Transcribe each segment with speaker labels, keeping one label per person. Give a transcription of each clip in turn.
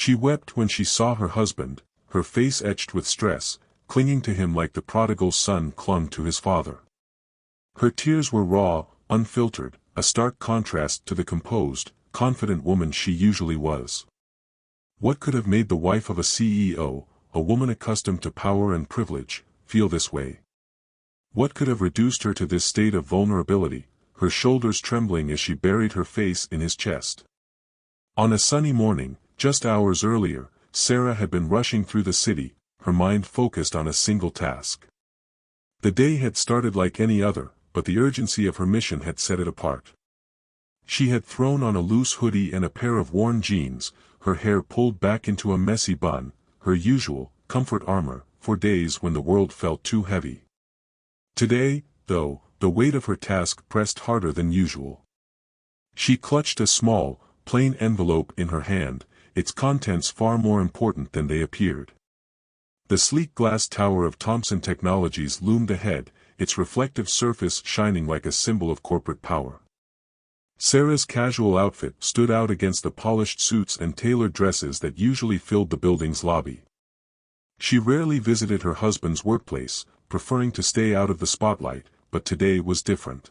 Speaker 1: She wept when she saw her husband, her face etched with stress, clinging to him like the prodigal son clung to his father. Her tears were raw, unfiltered, a stark contrast to the composed, confident woman she usually was. What could have made the wife of a CEO, a woman accustomed to power and privilege, feel this way? What could have reduced her to this state of vulnerability, her shoulders trembling as she buried her face in his chest? On a sunny morning, just hours earlier, Sarah had been rushing through the city, her mind focused on a single task. The day had started like any other, but the urgency of her mission had set it apart. She had thrown on a loose hoodie and a pair of worn jeans, her hair pulled back into a messy bun, her usual, comfort armor, for days when the world felt too heavy. Today, though, the weight of her task pressed harder than usual. She clutched a small, plain envelope in her hand, its contents far more important than they appeared. The sleek glass tower of Thomson Technologies loomed ahead, its reflective surface shining like a symbol of corporate power. Sarah's casual outfit stood out against the polished suits and tailored dresses that usually filled the building's lobby. She rarely visited her husband's workplace, preferring to stay out of the spotlight, but today was different.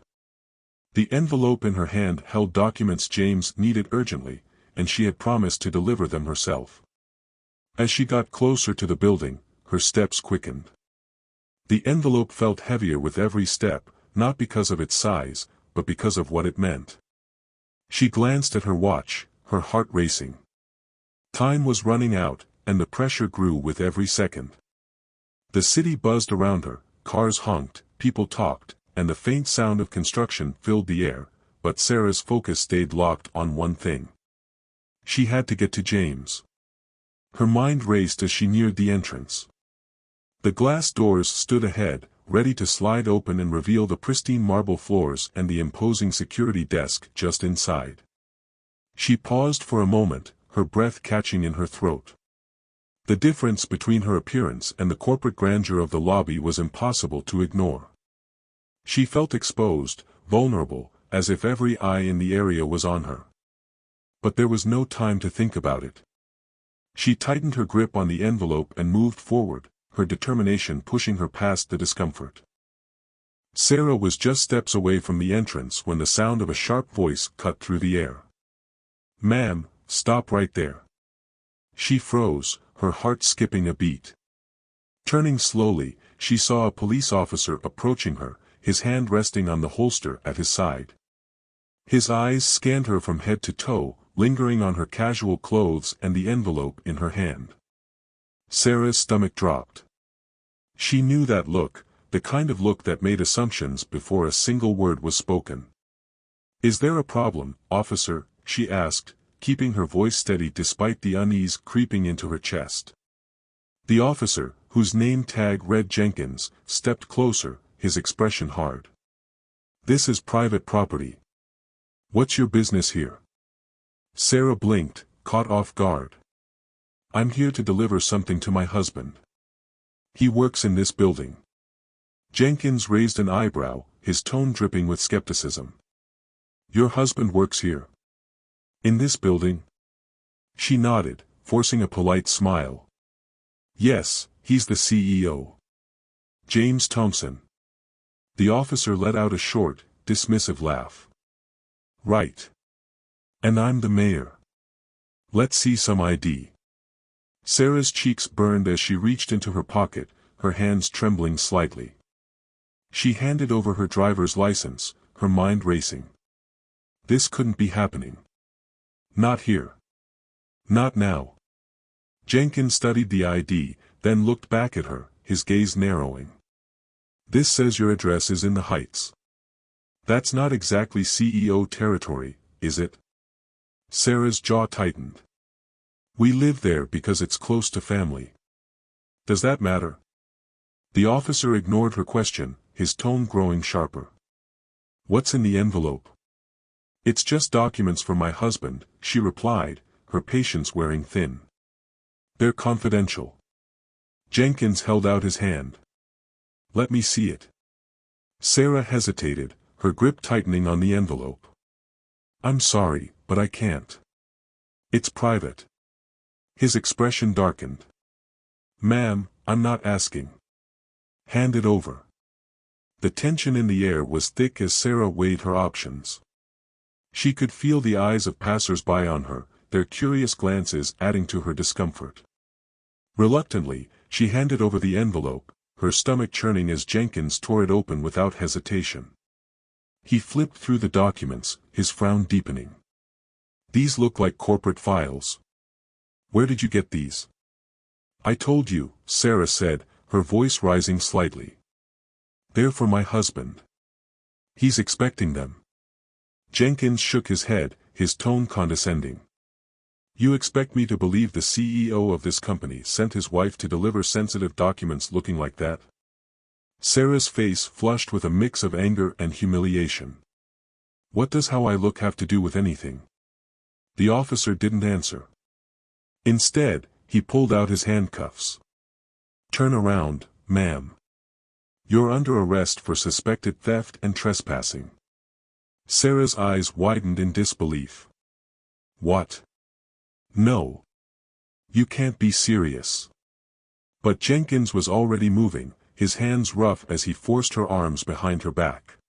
Speaker 1: The envelope in her hand held documents James needed urgently, and she had promised to deliver them herself. As she got closer to the building, her steps quickened. The envelope felt heavier with every step, not because of its size, but because of what it meant. She glanced at her watch, her heart racing. Time was running out, and the pressure grew with every second. The city buzzed around her, cars honked, people talked, and the faint sound of construction filled the air, but Sarah's focus stayed locked on one thing. She had to get to James. Her mind raced as she neared the entrance. The glass doors stood ahead, ready to slide open and reveal the pristine marble floors and the imposing security desk just inside. She paused for a moment, her breath catching in her throat. The difference between her appearance and the corporate grandeur of the lobby was impossible to ignore. She felt exposed, vulnerable, as if every eye in the area was on her. But there was no time to think about it. She tightened her grip on the envelope and moved forward, her determination pushing her past the discomfort. Sarah was just steps away from the entrance when the sound of a sharp voice cut through the air. "Ma'am, stop right there." She froze, her heart skipping a beat. Turning slowly, she saw a police officer approaching her, his hand resting on the holster at his side. His eyes scanned her from head to toe, lingering on her casual clothes and the envelope in her hand. Sarah's stomach dropped. She knew that look, the kind of look that made assumptions before a single word was spoken. "Is there a problem, officer?" she asked, keeping her voice steady despite the unease creeping into her chest. The officer, whose name tag read Jenkins, stepped closer, his expression hard. "This is private property. What's your business here?" Sarah blinked, caught off guard. "I'm here to deliver something to my husband. He works in this building." Jenkins raised an eyebrow, his tone dripping with skepticism. "Your husband works here? In this building?" She nodded, forcing a polite smile. "Yes, he's the CEO. James Thompson." The officer let out a short, dismissive laugh. "Right. And I'm the mayor. Let's see some ID." Sarah's cheeks burned as she reached into her pocket, her hands trembling slightly. She handed over her driver's license, her mind racing. This couldn't be happening. Not here. Not now. Jenkins studied the ID, then looked back at her, his gaze narrowing. "This says your address is in the Heights. That's not exactly CEO territory, is it?" Sarah's jaw tightened. "We live there because it's close to family. Does that matter?" The officer ignored her question, his tone growing sharper. "What's in the envelope?" "It's just documents for my husband," she replied, her patience wearing thin. "They're confidential." Jenkins held out his hand. "Let me see it." Sarah hesitated, her grip tightening on the envelope. "I'm sorry, but I can't. It's private." His expression darkened. "Ma'am, I'm not asking. Hand it over." The tension in the air was thick as Sarah weighed her options. She could feel the eyes of passers-by on her, their curious glances adding to her discomfort. Reluctantly, she handed over the envelope, her stomach churning as Jenkins tore it open without hesitation. He flipped through the documents, his frown deepening. "These look like corporate files. Where did you get these?" "I told you," Sarah said, her voice rising slightly. "They're for my husband. He's expecting them." Jenkins shook his head, his tone condescending. "You expect me to believe the CEO of this company sent his wife to deliver sensitive documents looking like that?" Sarah's face flushed with a mix of anger and humiliation. "What does how I look have to do with anything?" The officer didn't answer. Instead, he pulled out his handcuffs. "Turn around, ma'am. You're under arrest for suspected theft and trespassing." Sarah's eyes widened in disbelief. "What? No. You can't be serious." But Jenkins was already moving, his hands rough as he forced her arms behind her back.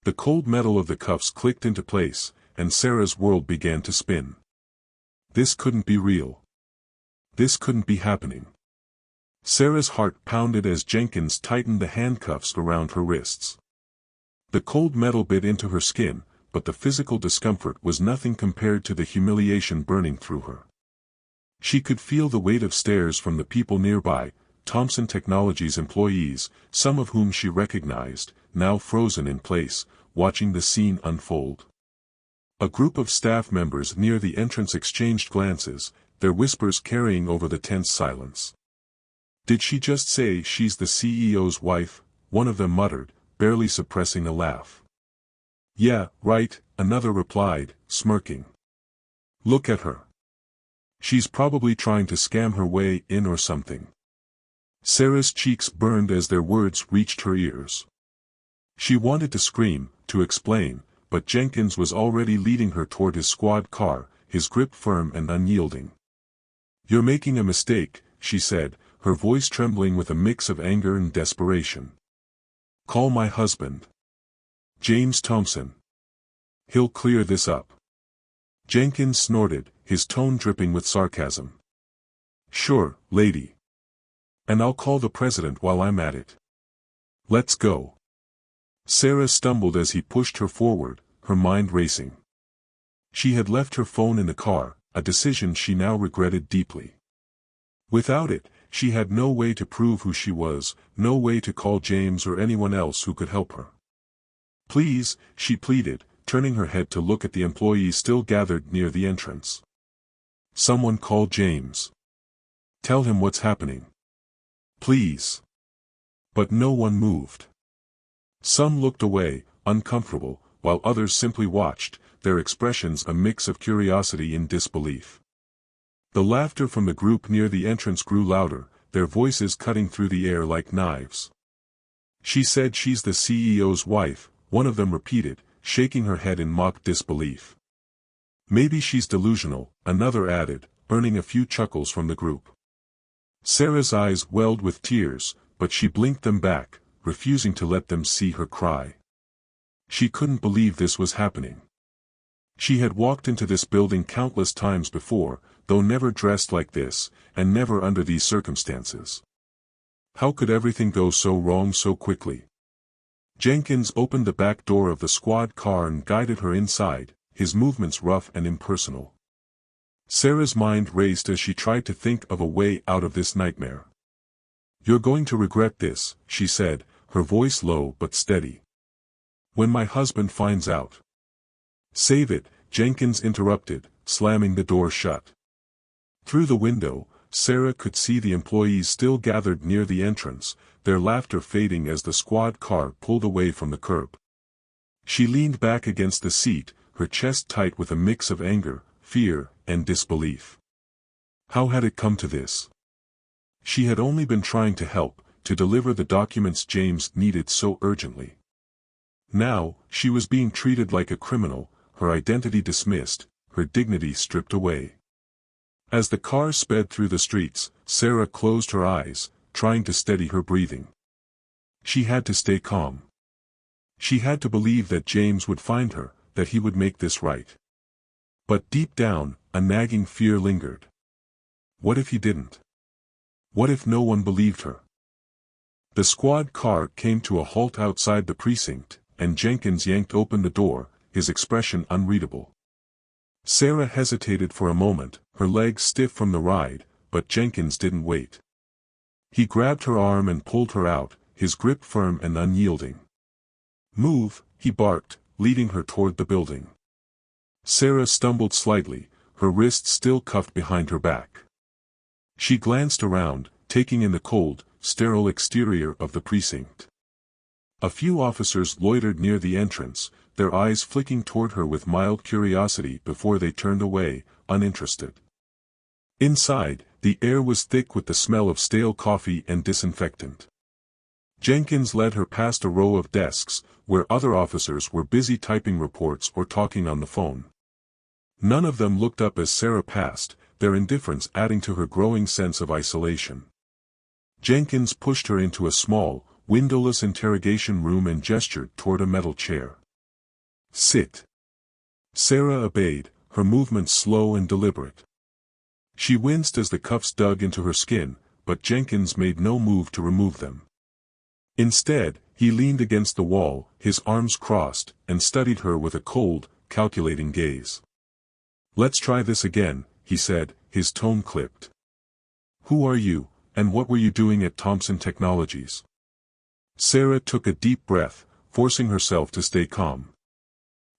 Speaker 1: The cold metal of the cuffs clicked into place, and Sarah's world began to spin. This couldn't be real. This couldn't be happening. Sarah's heart pounded as Jenkins tightened the handcuffs around her wrists. The cold metal bit into her skin, but the physical discomfort was nothing compared to the humiliation burning through her. She could feel the weight of stares from the people nearby, Thomson Technologies employees, some of whom she recognized, now frozen in place, watching the scene unfold. A group of staff members near the entrance exchanged glances, their whispers carrying over the tense silence. "Did she just say she's the CEO's wife?" one of them muttered, barely suppressing a laugh. "Yeah, right," another replied, smirking. "Look at her. She's probably trying to scam her way in or something." Sarah's cheeks burned as their words reached her ears. She wanted to scream, to explain, but Jenkins was already leading her toward his squad car, his grip firm and unyielding. "You're making a mistake," she said, her voice trembling with a mix of anger and desperation. "Call my husband. James Thompson. He'll clear this up." Jenkins snorted, his tone dripping with sarcasm. "Sure, lady. And I'll call the president while I'm at it. Let's go." Sarah stumbled as he pushed her forward, her mind racing. She had left her phone in the car, a decision she now regretted deeply. Without it, she had no way to prove who she was, no way to call James or anyone else who could help her. "Please," she pleaded, turning her head to look at the employees still gathered near the entrance. "Someone call James. Tell him what's happening. Please." But no one moved. Some looked away, uncomfortable, while others simply watched, their expressions a mix of curiosity and disbelief. The laughter from the group near the entrance grew louder, their voices cutting through the air like knives. "She said she's the CEO's wife," one of them repeated, shaking her head in mock disbelief. "Maybe she's delusional," another added, earning a few chuckles from the group. Sarah's eyes welled with tears, but she blinked them back, refusing to let them see her cry. She couldn't believe this was happening. She had walked into this building countless times before, though never dressed like this, and never under these circumstances. How could everything go so wrong so quickly? Jenkins opened the back door of the squad car and guided her inside, his movements rough and impersonal. Sarah's mind raced as she tried to think of a way out of this nightmare. "You're going to regret this," she said, her voice low but steady. "When my husband finds out." "Save it," Jenkins interrupted, slamming the door shut. Through the window, Sarah could see the employees still gathered near the entrance, their laughter fading as the squad car pulled away from the curb. She leaned back against the seat, her chest tight with a mix of anger, fear, and disbelief. How had it come to this? She had only been trying to help, to deliver the documents James needed so urgently. Now, she was being treated like a criminal, her identity dismissed, her dignity stripped away. As the car sped through the streets, Sarah closed her eyes, trying to steady her breathing. She had to stay calm. She had to believe that James would find her, that he would make this right. But deep down, a nagging fear lingered. What if he didn't? What if no one believed her? The squad car came to a halt outside the precinct, and Jenkins yanked open the door, his expression unreadable. Sarah hesitated for a moment, her legs stiff from the ride, but Jenkins didn't wait. He grabbed her arm and pulled her out, his grip firm and unyielding. "Move," he barked, leading her toward the building. Sarah stumbled slightly, her wrists still cuffed behind her back. She glanced around, taking in the cold, sterile exterior of the precinct. A few officers loitered near the entrance, their eyes flicking toward her with mild curiosity before they turned away, uninterested. Inside, the air was thick with the smell of stale coffee and disinfectant. Jenkins led her past a row of desks, where other officers were busy typing reports or talking on the phone. None of them looked up as Sarah passed, their indifference adding to her growing sense of isolation. Jenkins pushed her into a small, windowless interrogation room and gestured toward a metal chair. "Sit." Sarah obeyed, her movements slow and deliberate. She winced as the cuffs dug into her skin, but Jenkins made no move to remove them. Instead, he leaned against the wall, his arms crossed, and studied her with a cold, calculating gaze. "Let's try this again," he said, his tone clipped. "Who are you, and what were you doing at Thompson Technologies?" Sarah took a deep breath, forcing herself to stay calm.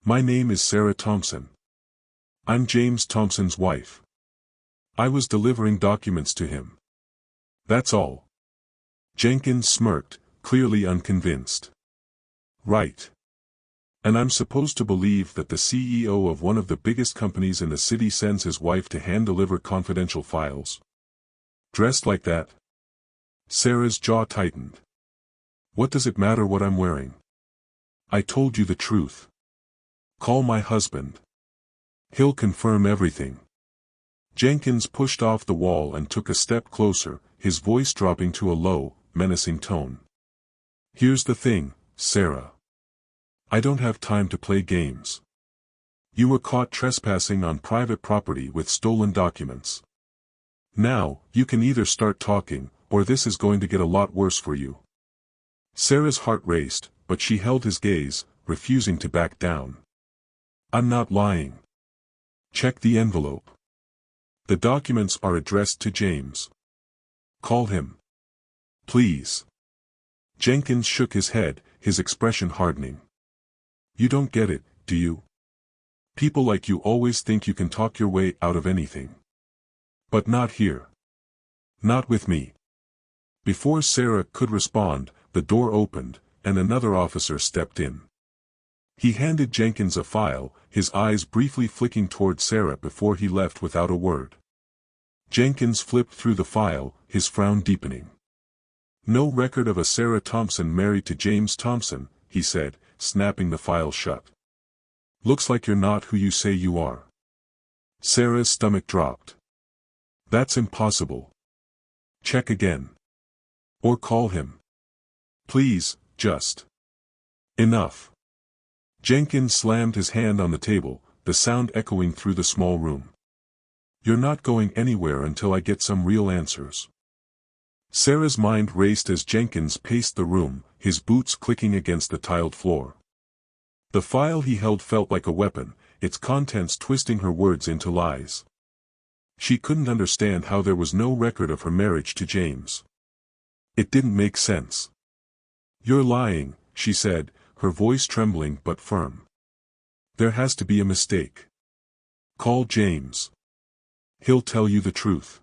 Speaker 1: "My name is Sarah Thompson. I'm James Thompson's wife. I was delivering documents to him. That's all." Jenkins smirked, clearly unconvinced. "Right. And I'm supposed to believe that the CEO of one of the biggest companies in the city sends his wife to hand-deliver confidential files? Dressed like that?" Sarah's jaw tightened. "What does it matter what I'm wearing? I told you the truth. Call my husband. He'll confirm everything." Jenkins pushed off the wall and took a step closer, his voice dropping to a low, menacing tone. "Here's the thing, Sarah. I don't have time to play games. You were caught trespassing on private property with stolen documents. Now, you can either start talking, or this is going to get a lot worse for you." Sarah's heart raced, but she held his gaze, refusing to back down. "I'm not lying. Check the envelope. The documents are addressed to James. Call him. Please." Jenkins shook his head, his expression hardening. "You don't get it, do you? People like you always think you can talk your way out of anything. But not here. Not with me." Before Sarah could respond, the door opened, and another officer stepped in. He handed Jenkins a file, his eyes briefly flicking toward Sarah before he left without a word. Jenkins flipped through the file, his frown deepening. "No record of a Sarah Thompson married to James Thompson," he said, snapping the file shut. "Looks like you're not who you say you are." Sarah's stomach dropped. "That's impossible. Check again. Or call him. Please, just. Enough." Jenkins slammed his hand on the table, the sound echoing through the small room. "You're not going anywhere until I get some real answers." Sarah's mind raced as Jenkins paced the room, his boots clicking against the tiled floor. The file he held felt like a weapon, its contents twisting her words into lies. She couldn't understand how there was no record of her marriage to James. It didn't make sense. "You're lying," she said, her voice trembling but firm. "There has to be a mistake. Call James. He'll tell you the truth."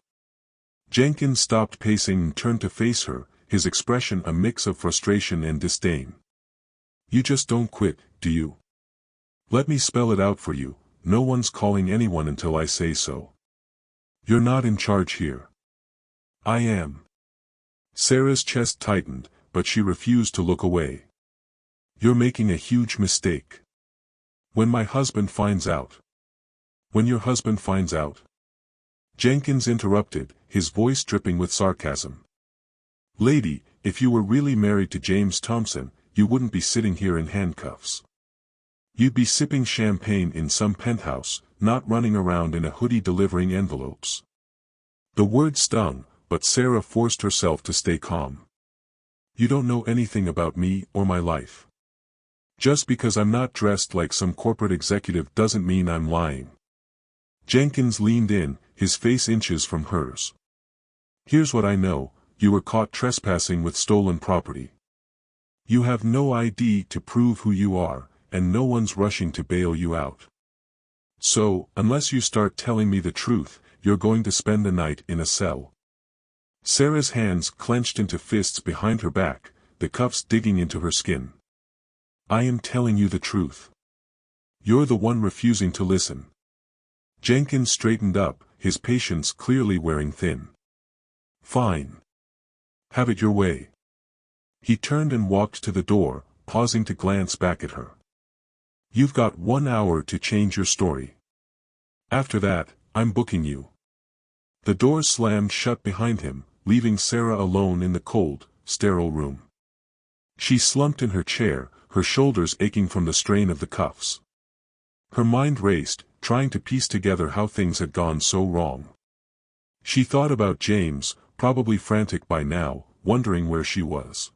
Speaker 1: Jenkins stopped pacing and turned to face her, his expression a mix of frustration and disdain. "You just don't quit, do you? Let me spell it out for you, no one's calling anyone until I say so. You're not in charge here. I am." Sarah's chest tightened, but she refused to look away. "You're making a huge mistake. When my husband finds out." "When your husband finds out?" Jenkins interrupted, his voice dripping with sarcasm. Lady, if you were really married to James Thompson, you wouldn't be sitting here in handcuffs. You'd be sipping champagne in some penthouse, not running around in a hoodie delivering envelopes. The word stung, but Sarah forced herself to stay calm. You don't know anything about me or my life. Just because I'm not dressed like some corporate executive doesn't mean I'm lying. Jenkins leaned in, his face inches from hers. Here's what I know, you were caught trespassing with stolen property. You have no ID to prove who you are, and no one's rushing to bail you out. So, unless you start telling me the truth, you're going to spend the night in a cell. Sarah's hands clenched into fists behind her back, the cuffs digging into her skin. I am telling you the truth. You're the one refusing to listen. Jenkins straightened up, his patience clearly wearing thin. Fine. Have it your way. He turned and walked to the door, pausing to glance back at her. You've got 1 hour to change your story. After that, I'm booking you. The door slammed shut behind him, leaving Sarah alone in the cold, sterile room. She slumped in her chair, her shoulders aching from the strain of the cuffs. Her mind raced, trying to piece together how things had gone so wrong. She thought about James, probably frantic by now, wondering where she was.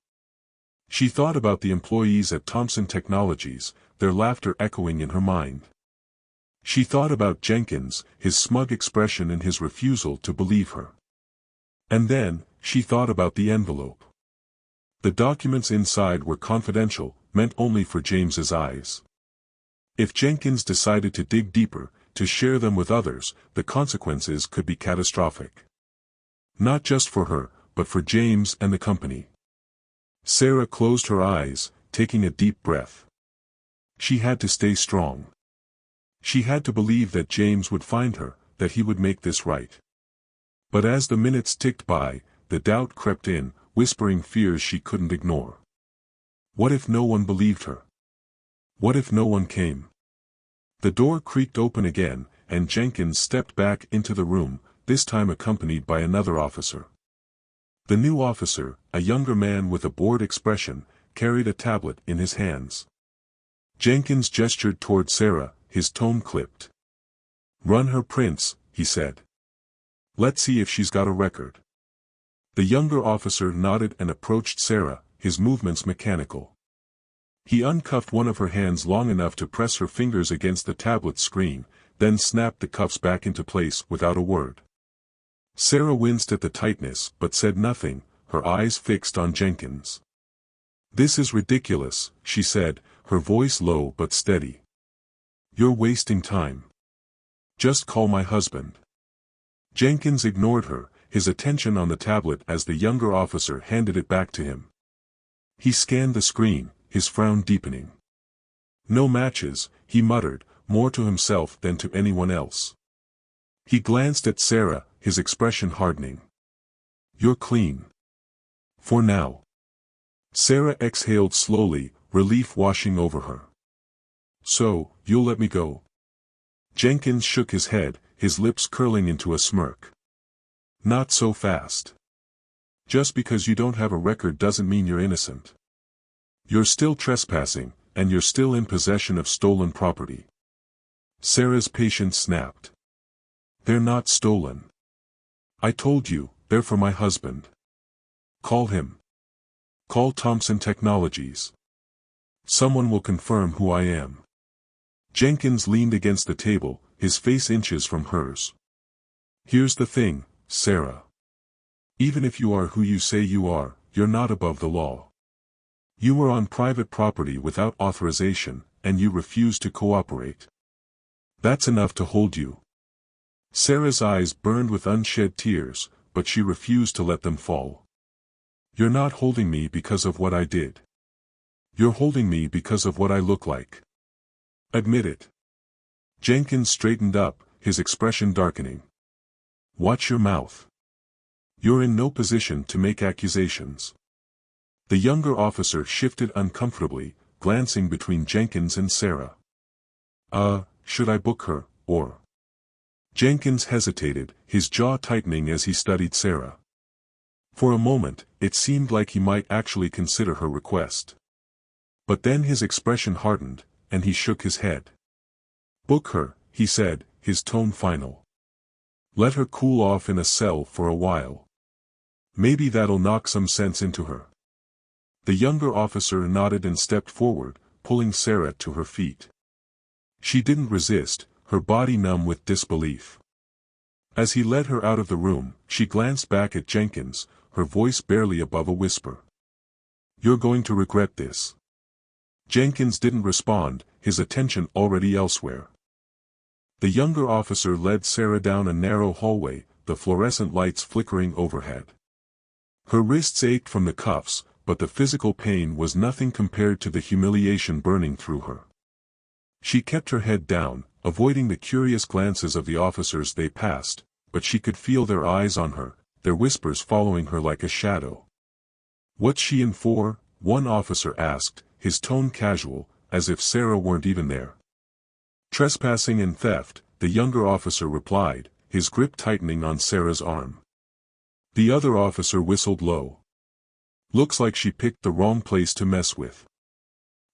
Speaker 1: She thought about the employees at Thompson Technologies, their laughter echoing in her mind. She thought about Jenkins, his smug expression and his refusal to believe her. And then, she thought about the envelope. The documents inside were confidential, meant only for James's eyes. If Jenkins decided to dig deeper, to share them with others, the consequences could be catastrophic. Not just for her, but for James and the company. Sarah closed her eyes, taking a deep breath. She had to stay strong. She had to believe that James would find her, that he would make this right. But as the minutes ticked by, the doubt crept in, whispering fears she couldn't ignore. What if no one believed her? What if no one came? The door creaked open again, and Jenkins stepped back into the room, this time accompanied by another officer. The new officer, a younger man with a bored expression, carried a tablet in his hands. Jenkins gestured toward Sarah, his tone clipped. Run her prints, he said. Let's see if she's got a record. The younger officer nodded and approached Sarah, his movements mechanical. He uncuffed one of her hands long enough to press her fingers against the tablet screen, then snapped the cuffs back into place without a word. Sarah winced at the tightness but said nothing, her eyes fixed on Jenkins. This is ridiculous, she said, her voice low but steady. You're wasting time. Just call my husband. Jenkins ignored her, his attention on the tablet as the younger officer handed it back to him. He scanned the screen, his frown deepening. No matches, he muttered, more to himself than to anyone else. He glanced at Sarah, his expression hardening. You're clean. For now. Sarah exhaled slowly, relief washing over her. So, you'll let me go? Jenkins shook his head, his lips curling into a smirk. Not so fast. Just because you don't have a record doesn't mean you're innocent. You're still trespassing, and you're still in possession of stolen property. Sarah's patience snapped. They're not stolen. I told you, they're for my husband. Call him. Call Thompson Technologies. Someone will confirm who I am. Jenkins leaned against the table, his face inches from hers. Here's the thing, Sarah. Even if you are who you say you are, you're not above the law. You were on private property without authorization, and you refused to cooperate. That's enough to hold you. Sarah's eyes burned with unshed tears, but she refused to let them fall. You're not holding me because of what I did. You're holding me because of what I look like. Admit it. Jenkins straightened up, his expression darkening. Watch your mouth. You're in no position to make accusations. The younger officer shifted uncomfortably, glancing between Jenkins and Sarah. Should I book her, or? Jenkins hesitated, his jaw tightening as he studied Sarah. For a moment, it seemed like he might actually consider her request. But then his expression hardened, and he shook his head. "Book her," he said, his tone final. "Let her cool off in a cell for a while. Maybe that'll knock some sense into her." The younger officer nodded and stepped forward, pulling Sarah to her feet. She didn't resist, her body numb with disbelief. As he led her out of the room, she glanced back at Jenkins, her voice barely above a whisper. "You're going to regret this." Jenkins didn't respond, his attention already elsewhere. The younger officer led Sarah down a narrow hallway, the fluorescent lights flickering overhead. Her wrists ached from the cuffs, but the physical pain was nothing compared to the humiliation burning through her. She kept her head down, avoiding the curious glances of the officers they passed, but she could feel their eyes on her, their whispers following her like a shadow. "What's she in for?" one officer asked, his tone casual, as if Sarah weren't even there. "Trespassing and theft," the younger officer replied, his grip tightening on Sarah's arm. The other officer whistled low. "Looks like she picked the wrong place to mess with."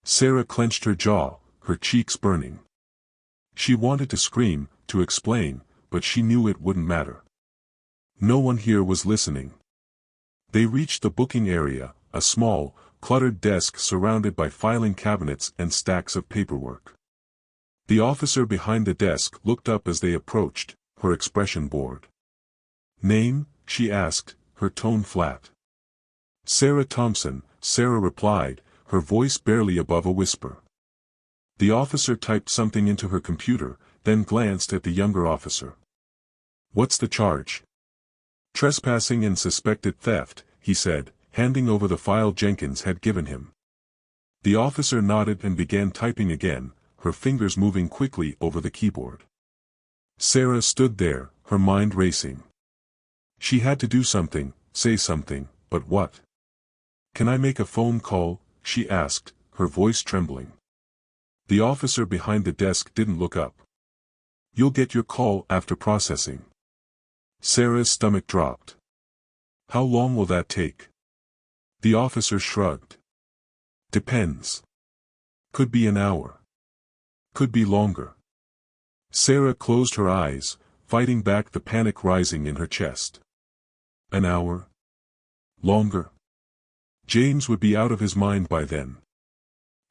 Speaker 1: Sarah clenched her jaw, her cheeks burning. She wanted to scream, to explain, but she knew it wouldn't matter. No one here was listening. They reached the booking area, a small, cluttered desk surrounded by filing cabinets and stacks of paperwork. The officer behind the desk looked up as they approached, her expression bored. "Name?" she asked, her tone flat. "Sarah Thompson," Sarah replied, her voice barely above a whisper. The officer typed something into her computer, then glanced at the younger officer. "What's the charge?" "Trespassing and suspected theft," he said, handing over the file Jenkins had given him. The officer nodded and began typing again, her fingers moving quickly over the keyboard. Sarah stood there, her mind racing. She had to do something, say something, but what? "Can I make a phone call?" she asked, her voice trembling. The officer behind the desk didn't look up. "You'll get your call after processing." Sarah's stomach dropped. "How long will that take?" The officer shrugged. "Depends. Could be an hour. Could be longer." Sarah closed her eyes, fighting back the panic rising in her chest. An hour? Longer? James would be out of his mind by then.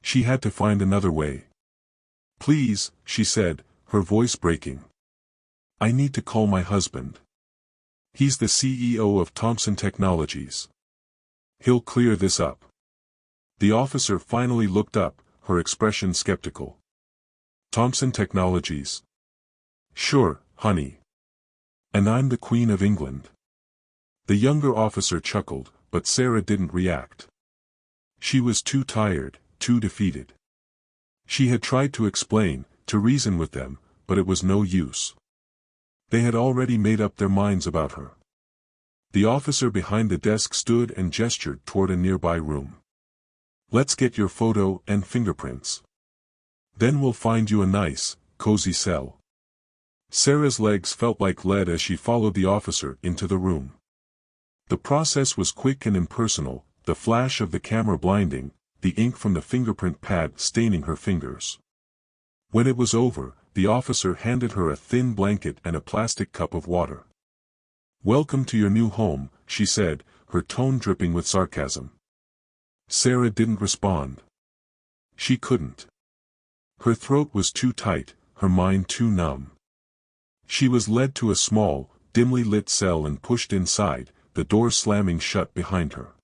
Speaker 1: She had to find another way. "Please," she said, her voice breaking. "I need to call my husband. He's the CEO of Thompson Technologies. He'll clear this up." The officer finally looked up, her expression skeptical. "Thompson Technologies?" "Sure, honey. And I'm the Queen of England." The younger officer chuckled, but Sarah didn't react. She was too tired, too defeated. She had tried to explain, to reason with them, but it was no use. They had already made up their minds about her. The officer behind the desk stood and gestured toward a nearby room. "Let's get your photo and fingerprints. Then we'll find you a nice, cozy cell." Sarah's legs felt like lead as she followed the officer into the room. The process was quick and impersonal, the flash of the camera blinding, the ink from the fingerprint pad staining her fingers. When it was over, the officer handed her a thin blanket and a plastic cup of water. "Welcome to your new home," she said, her tone dripping with sarcasm. Sarah didn't respond. She couldn't. Her throat was too tight, her mind too numb. She was led to a small, dimly lit cell and pushed inside, the door slamming shut behind her.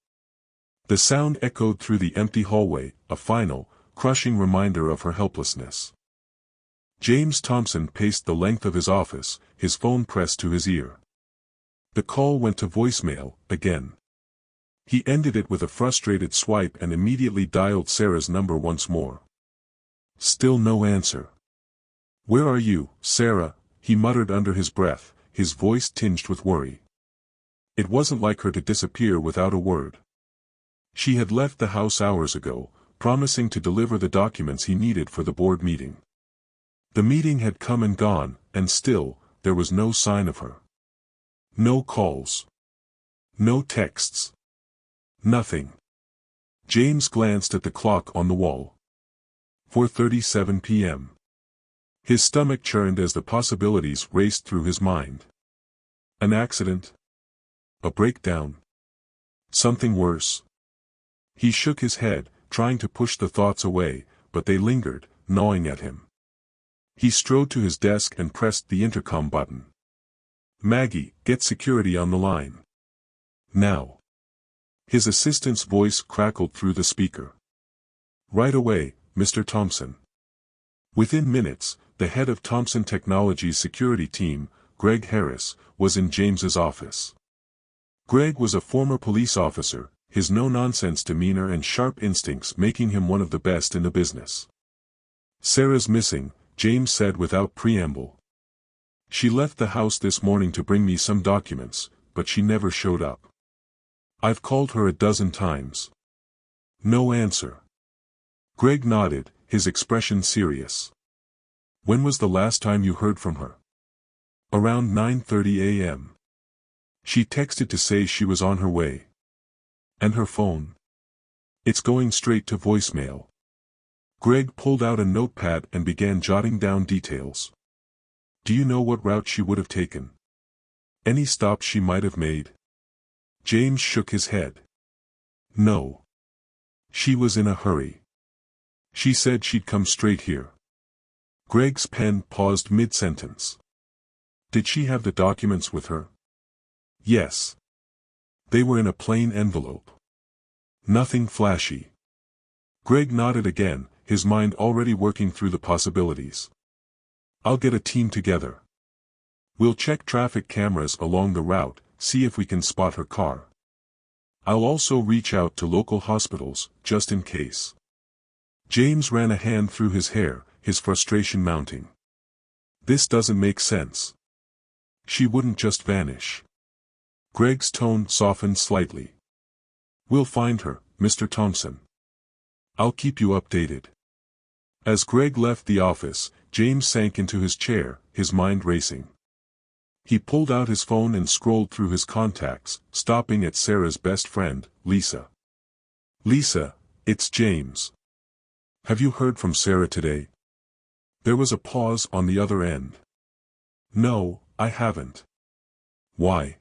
Speaker 1: The sound echoed through the empty hallway, a final, crushing reminder of her helplessness. James Thompson paced the length of his office, his phone pressed to his ear. The call went to voicemail, again. He ended it with a frustrated swipe and immediately dialed Sarah's number once more. Still no answer. "Where are you, Sarah?" he muttered under his breath, his voice tinged with worry. It wasn't like her to disappear without a word. She had left the house hours ago, promising to deliver the documents he needed for the board meeting. The meeting had come and gone, and still, there was no sign of her. No calls. No texts. Nothing. James glanced at the clock on the wall. 4:37 p.m. His stomach churned as the possibilities raced through his mind. An accident? A breakdown? Something worse? He shook his head, trying to push the thoughts away, but they lingered, gnawing at him. He strode to his desk and pressed the intercom button. "Maggie, get security on the line. Now." His assistant's voice crackled through the speaker. "Right away, Mr. Thompson." Within minutes, the head of Thompson Technology's security team, Greg Harass, was in James's office. Greg was a former police officer, his no-nonsense demeanor and sharp instincts making him one of the best in the business. "Sarah's missing," James said without preamble. "She left the house this morning to bring me some documents, but she never showed up. I've called her a dozen times. No answer." Greg nodded, his expression serious. "When was the last time you heard from her?" "Around 9:30 a.m. She texted to say she was on her way." "And her phone?" "It's going straight to voicemail." Greg pulled out a notepad and began jotting down details. "Do you know what route she would have taken? Any stops she might have made?" James shook his head. "No. She was in a hurry. She said she'd come straight here." Greg's pen paused mid-sentence. "Did she have the documents with her?" "Yes. They were in a plain envelope. Nothing flashy." Greg nodded again, his mind already working through the possibilities. "I'll get a team together. We'll check traffic cameras along the route, see if we can spot her car. I'll also reach out to local hospitals, just in case." James ran a hand through his hair, his frustration mounting. "This doesn't make sense. She wouldn't just vanish." Greg's tone softened slightly. "We'll find her, Mr. Thompson. I'll keep you updated." As Greg left the office, James sank into his chair, his mind racing. He pulled out his phone and scrolled through his contacts, stopping at Sarah's best friend, Lisa. "Lisa, it's James. Have you heard from Sarah today?" There was a pause on the other end. "No, I haven't." "Why?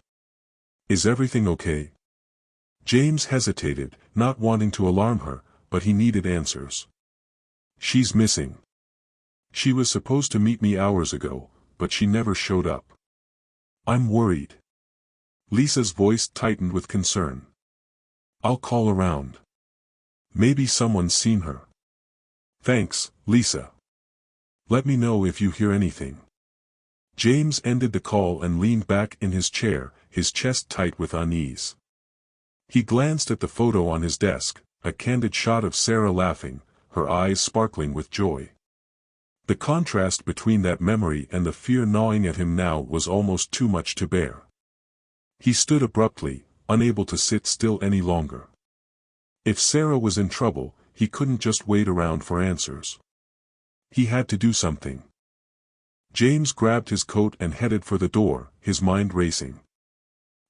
Speaker 1: Is everything okay?" James hesitated, not wanting to alarm her, but he needed answers. "She's missing. She was supposed to meet me hours ago, but she never showed up. I'm worried." Lisa's voice tightened with concern. "I'll call around. Maybe someone's seen her." "Thanks, Lisa. Let me know if you hear anything." James ended the call and leaned back in his chair, his chest tight with unease. He glanced at the photo on his desk, a candid shot of Sarah laughing, her eyes sparkling with joy. The contrast between that memory and the fear gnawing at him now was almost too much to bear. He stood abruptly, unable to sit still any longer. If Sarah was in trouble, he couldn't just wait around for answers. He had to do something. James grabbed his coat and headed for the door, his mind racing.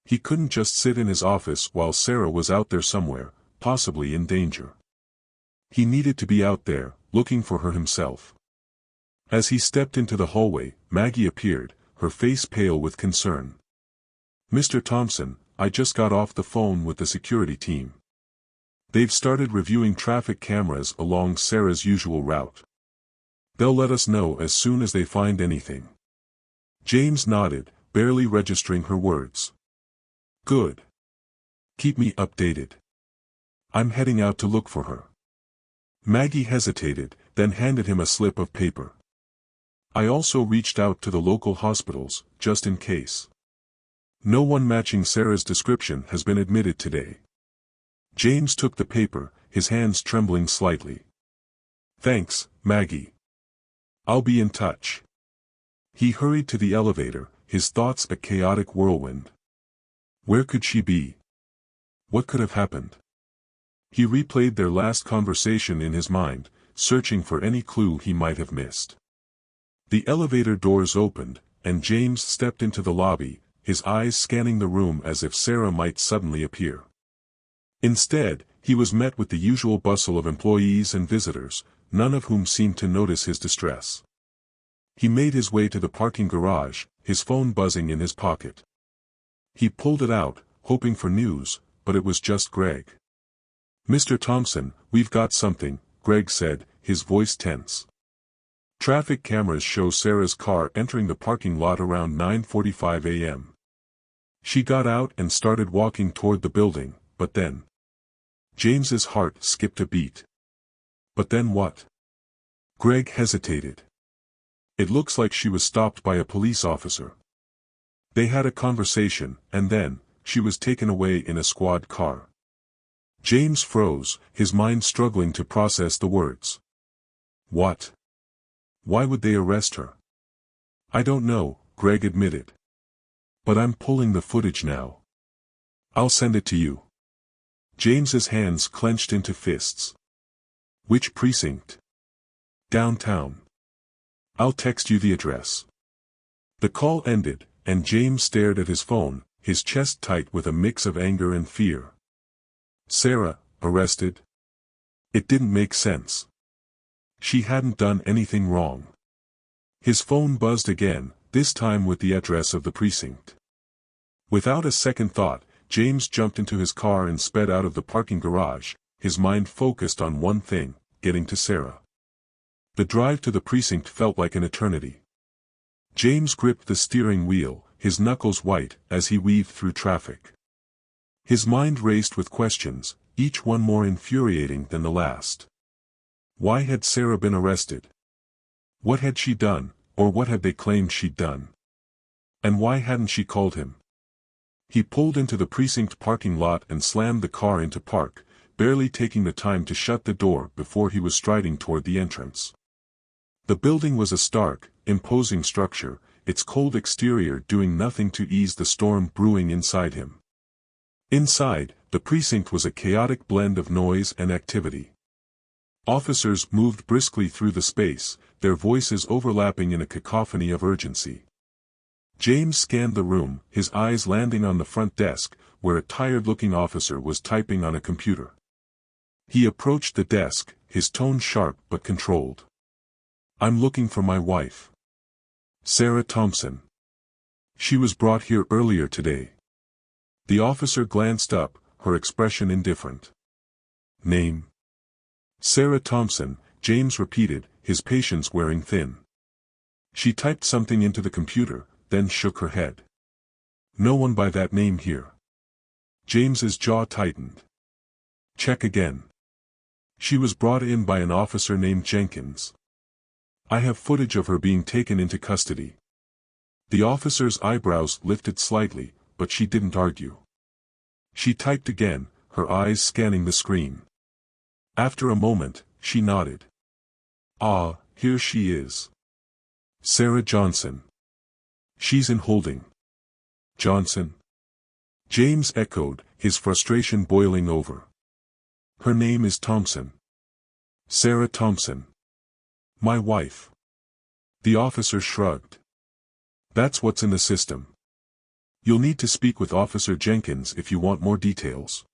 Speaker 1: He couldn't just sit in his office while Sarah was out there somewhere, possibly in danger. He needed to be out there, looking for her himself. As he stepped into the hallway, Maggie appeared, her face pale with concern. "Mr. Thompson, I just got off the phone with the security team. They've started reviewing traffic cameras along Sarah's usual route. They'll let us know as soon as they find anything." James nodded, barely registering her words. "Good. Keep me updated. I'm heading out to look for her." Maggie hesitated, then handed him a slip of paper. "I also reached out to the local hospitals, just in case. No one matching Sarah's description has been admitted today." James took the paper, his hands trembling slightly. "Thanks, Maggie. I'll be in touch." He hurried to the elevator, his thoughts a chaotic whirlwind. Where could she be? What could have happened? He replayed their last conversation in his mind, searching for any clue he might have missed. The elevator doors opened, and James stepped into the lobby, his eyes scanning the room as if Sarah might suddenly appear. Instead, he was met with the usual bustle of employees and visitors, none of whom seemed to notice his distress. He made his way to the parking garage, his phone buzzing in his pocket. He pulled it out, hoping for news, but it was just Greg. "Mr. Thompson, we've got something," Greg said, his voice tense. Traffic cameras show Sarah's car entering the parking lot around 9:45 a.m. She got out and started walking toward the building, but then James's heart skipped a beat. But then what? Greg hesitated. "It looks like she was stopped by a police officer. They had a conversation, and then, she was taken away in a squad car." James froze, his mind struggling to process the words. "What? Why would they arrest her?" "I don't know," Greg admitted. "But I'm pulling the footage now. I'll send it to you." James's hands clenched into fists. "Which precinct?" "Downtown. I'll text you the address." The call ended, and James stared at his phone, his chest tight with a mix of anger and fear. Sarah, arrested? It didn't make sense. She hadn't done anything wrong. His phone buzzed again, this time with the address of the precinct. Without a second thought, James jumped into his car and sped out of the parking garage, his mind focused on one thing, getting to Sarah. The drive to the precinct felt like an eternity. James gripped the steering wheel, his knuckles white, as he weaved through traffic. His mind raced with questions, each one more infuriating than the last. Why had Sarah been arrested? What had she done, or what had they claimed she'd done? And why hadn't she called him? He pulled into the precinct parking lot and slammed the car into park, barely taking the time to shut the door before he was striding toward the entrance. The building was a stark, imposing structure, its cold exterior doing nothing to ease the storm brewing inside him. Inside, the precinct was a chaotic blend of noise and activity. Officers moved briskly through the space, their voices overlapping in a cacophony of urgency. James scanned the room, his eyes landing on the front desk, where a tired-looking officer was typing on a computer. He approached the desk, his tone sharp but controlled. "I'm looking for my wife. Sarah Thompson. She was brought here earlier today." The officer glanced up, her expression indifferent. "Name?" "Sarah Thompson," James repeated, his patience wearing thin. She typed something into the computer, then shook her head. "No one by that name here." James's jaw tightened. "Check again." "She was brought in by an officer named Jenkins. I have footage of her being taken into custody." The officer's eyebrows lifted slightly, but she didn't argue. She typed again, her eyes scanning the screen. After a moment, she nodded. "Ah, here she is. Sarah Johnson. She's in holding." "Johnson?" James echoed, his frustration boiling over. "Her name is Thompson. Sarah Thompson. My wife." The officer shrugged. "That's what's in the system. You'll need to speak with Officer Jenkins if you want more details."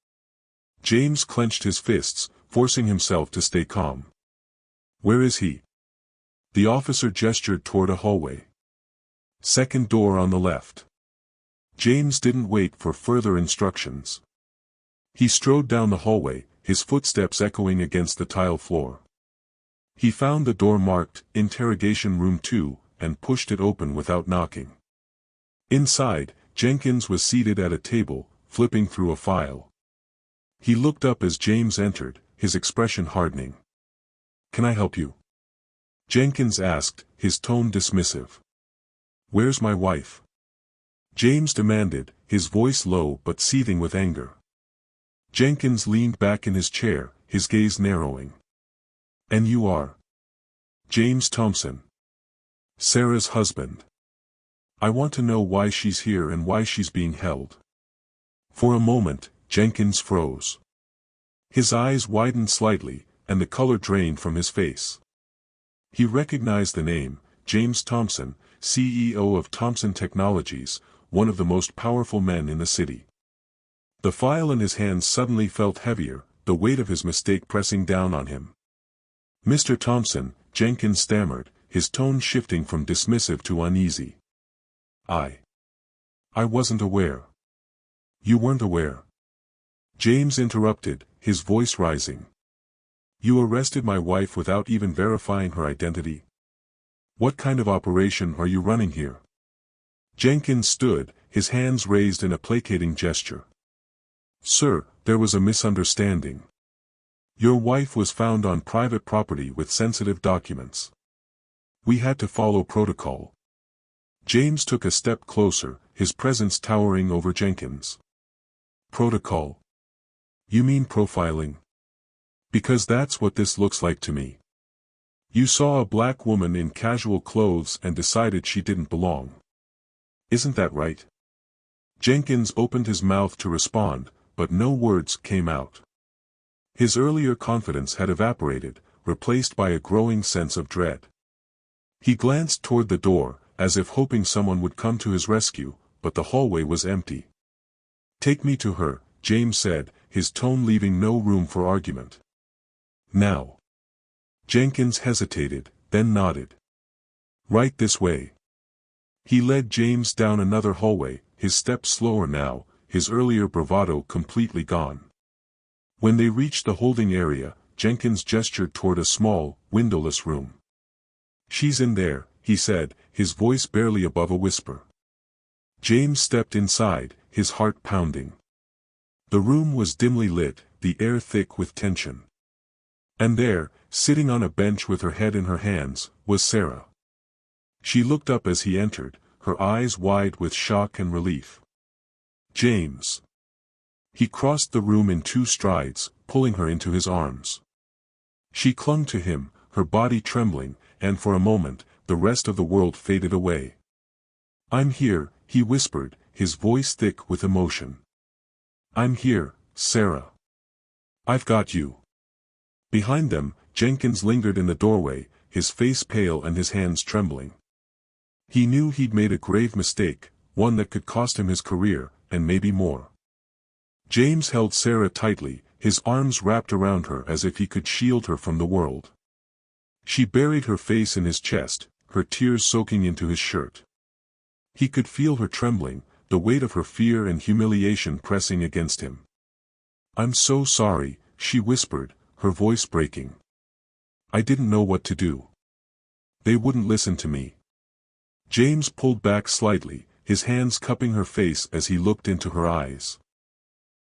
Speaker 1: James clenched his fists, forcing himself to stay calm. "Where is he?" The officer gestured toward a hallway. "Second door on the left." James didn't wait for further instructions. He strode down the hallway, his footsteps echoing against the tile floor. He found the door marked, "Interrogation Room 2, and pushed it open without knocking. Inside, Jenkins was seated at a table, flipping through a file. He looked up as James entered, his expression hardening. "Can I help you?" Jenkins asked, his tone dismissive. "Where's my wife?" James demanded, his voice low but seething with anger. Jenkins leaned back in his chair, his gaze narrowing. "And you are?" "James Thompson. Sarah's husband. I want to know why she's here and why she's being held." For a moment, Jenkins froze. His eyes widened slightly, and the color drained from his face. He recognized the name, James Thompson, CEO of Thompson Technologies, one of the most powerful men in the city. The file in his hands suddenly felt heavier, the weight of his mistake pressing down on him. "Mr. Thompson," Jenkins stammered, his tone shifting from dismissive to uneasy. I wasn't aware." "You weren't aware?" James interrupted, his voice rising. "You arrested my wife without even verifying her identity? What kind of operation are you running here?" Jenkins stood, his hands raised in a placating gesture. "Sir, there was a misunderstanding. Your wife was found on private property with sensitive documents. We had to follow protocol." James took a step closer, his presence towering over Jenkins. "Protocol? You mean profiling? Because that's what this looks like to me. You saw a black woman in casual clothes and decided she didn't belong. Isn't that right?" Jenkins opened his mouth to respond, but no words came out. His earlier confidence had evaporated, replaced by a growing sense of dread. He glanced toward the door, as if hoping someone would come to his rescue, but the hallway was empty. "Take me to her," James said, his tone leaving no room for argument. "Now." Jenkins hesitated, then nodded. "Right this way." He led James down another hallway, his steps slower now, his earlier bravado completely gone. When they reached the holding area, Jenkins gestured toward a small, windowless room. "She's in there," he said, his voice barely above a whisper. James stepped inside, his heart pounding. The room was dimly lit, the air thick with tension. And there, sitting on a bench with her head in her hands, was Sarah. She looked up as he entered, her eyes wide with shock and relief. "James." He crossed the room in 2 strides, pulling her into his arms. She clung to him, her body trembling, and for a moment, the rest of the world faded away. "I'm here," he whispered, his voice thick with emotion. "I'm here, Sarah. I've got you." Behind them, Jenkins lingered in the doorway, his face pale and his hands trembling. He knew he'd made a grave mistake, one that could cost him his career, and maybe more. James held Sarah tightly, his arms wrapped around her as if he could shield her from the world. She buried her face in his chest, her tears soaking into his shirt. He could feel her trembling, the weight of her fear and humiliation pressing against him. "I'm so sorry," she whispered, her voice breaking. "I didn't know what to do. They wouldn't listen to me." James pulled back slightly, his hands cupping her face as he looked into her eyes.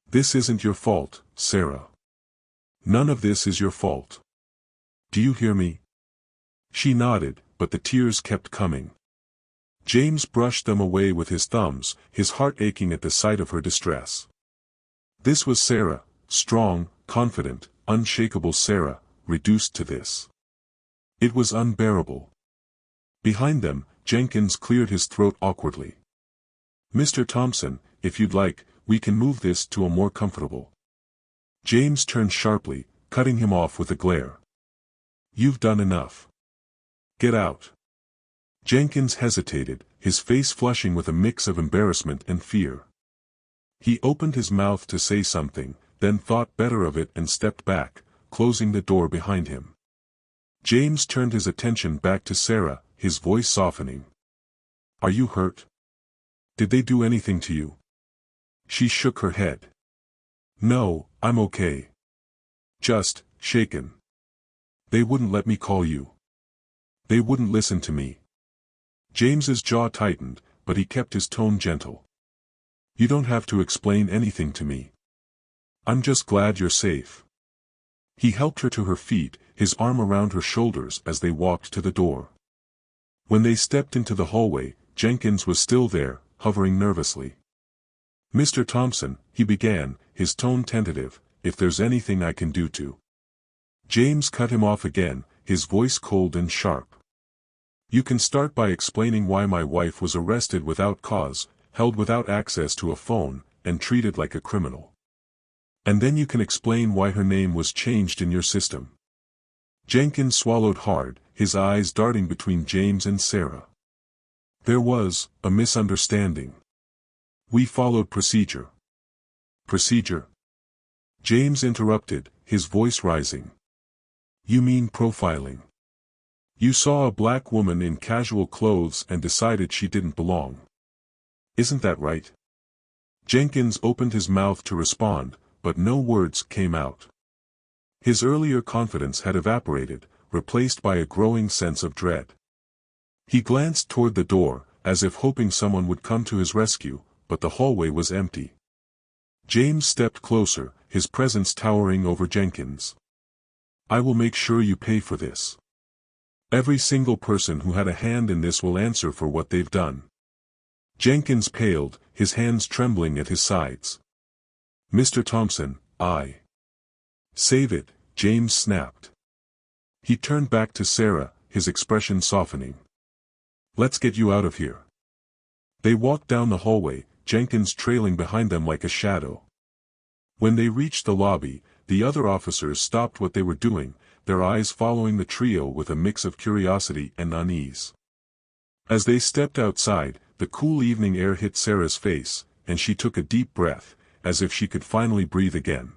Speaker 1: "This isn't your fault, Sarah. None of this is your fault. Do you hear me?" She nodded, but the tears kept coming. James brushed them away with his thumbs, his heart aching at the sight of her distress. This was Sarah, strong, confident, unshakable Sarah, reduced to this. It was unbearable. Behind them, Jenkins cleared his throat awkwardly. "Mr. Thompson, if you'd like, we can move this to a more comfortable." James turned sharply, cutting him off with a glare. "You've done enough. Get out." Jenkins hesitated, his face flushing with a mix of embarrassment and fear. He opened his mouth to say something, then thought better of it and stepped back, closing the door behind him. James turned his attention back to Sarah, his voice softening. "Are you hurt? Did they do anything to you?" She shook her head. "No, I'm okay. Just shaken. They wouldn't let me call you. They wouldn't listen to me." James's jaw tightened, but he kept his tone gentle. "You don't have to explain anything to me. I'm just glad you're safe." He helped her to her feet, his arm around her shoulders as they walked to the door. When they stepped into the hallway, Jenkins was still there, hovering nervously. "Mr. Thompson," he began, his tone tentative, "if there's anything I can do to—" James cut him off again, his voice cold and sharp. "You can start by explaining why my wife was arrested without cause, held without access to a phone, and treated like a criminal. And then you can explain why her name was changed in your system." Jenkins swallowed hard, his eyes darting between James and Sarah. There was a misunderstanding. We followed procedure. Procedure? James interrupted, his voice rising. You mean profiling? You saw a black woman in casual clothes and decided she didn't belong. Isn't that right? Jenkins opened his mouth to respond, but no words came out. His earlier confidence had evaporated, replaced by a growing sense of dread. He glanced toward the door, as if hoping someone would come to his rescue, but the hallway was empty. James stepped closer, his presence towering over Jenkins. I will make sure you pay for this. Every single person who had a hand in this will answer for what they've done. Jenkins paled, his hands trembling at his sides. Mr. Thompson, I. Save it, James snapped. He turned back to Sarah, his expression softening. Let's get you out of here. They walked down the hallway, Jenkins trailing behind them like a shadow. When they reached the lobby, the other officers stopped what they were doing, their eyes following the trio with a mix of curiosity and unease. As they stepped outside, the cool evening air hit Sarah's face, and she took a deep breath, as if she could finally breathe again.